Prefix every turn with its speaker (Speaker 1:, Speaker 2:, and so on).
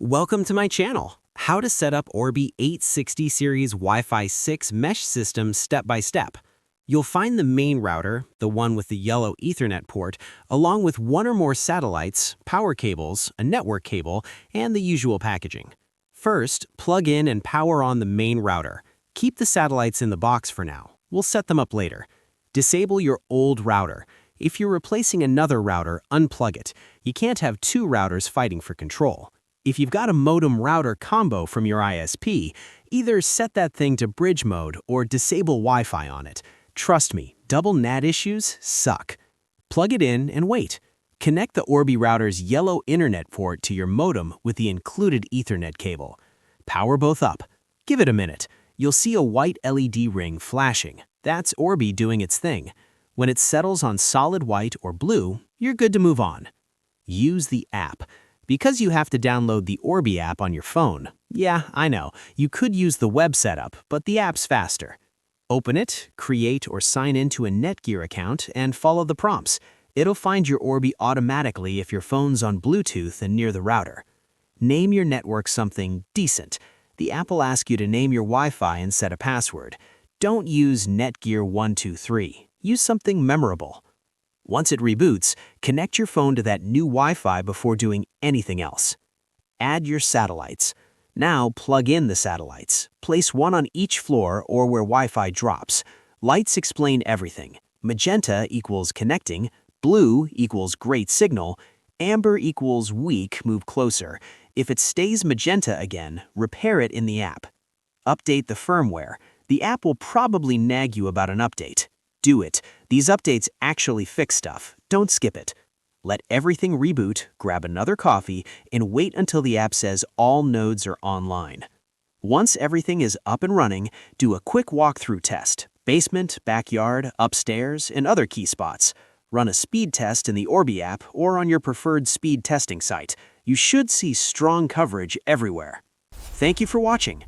Speaker 1: Welcome to my channel, How to Set Up Orbi 860 Series Wi-Fi 6 Mesh System Step by Step. You'll find the main router, the one with the yellow Ethernet port, along with one or more satellites, power cables, a network cable, and the usual packaging. First, plug in and power on the main router. Keep the satellites in the box for now. We'll set them up later. Disable your old router. If you're replacing another router, unplug it. You can't have two routers fighting for control. If you've got a modem router combo from your ISP, either set that thing to bridge mode or disable Wi-Fi on it. Trust me, double NAT issues suck. Plug it in and wait. Connect the Orbi router's yellow internet port to your modem with the included Ethernet cable. Power both up. Give it a minute. You'll see a white LED ring flashing. That's Orbi doing its thing. When it settles on solid white or blue, you're good to move on. Use the app. Because you have to download the Orbi app on your phone. Yeah, I know, you could use the web setup, but the app's faster. Open it, create or sign into a Netgear account, and follow the prompts. It'll find your Orbi automatically if your phone's on Bluetooth and near the router. Name your network something decent. The app will ask you to name your Wi-Fi and set a password. Don't use Netgear123. Use something memorable. Once it reboots, connect your phone to that new Wi-Fi before doing anything else. Add your satellites. Now plug in the satellites. Place one on each floor or where Wi-Fi drops. Lights explain everything. Magenta equals connecting, blue equals great signal, amber equals weak, move closer. If it stays magenta again, repair it in the app. Update the firmware. The app will probably nag you about an update. Do it. These updates actually fix stuff. Don't skip it. Let everything reboot, grab another coffee, and wait until the app says all nodes are online. Once everything is up and running, do a quick walkthrough test. Basement, backyard, upstairs, and other key spots. Run a speed test in the Orbi app or on your preferred speed testing site. You should see strong coverage everywhere. Thank you for watching.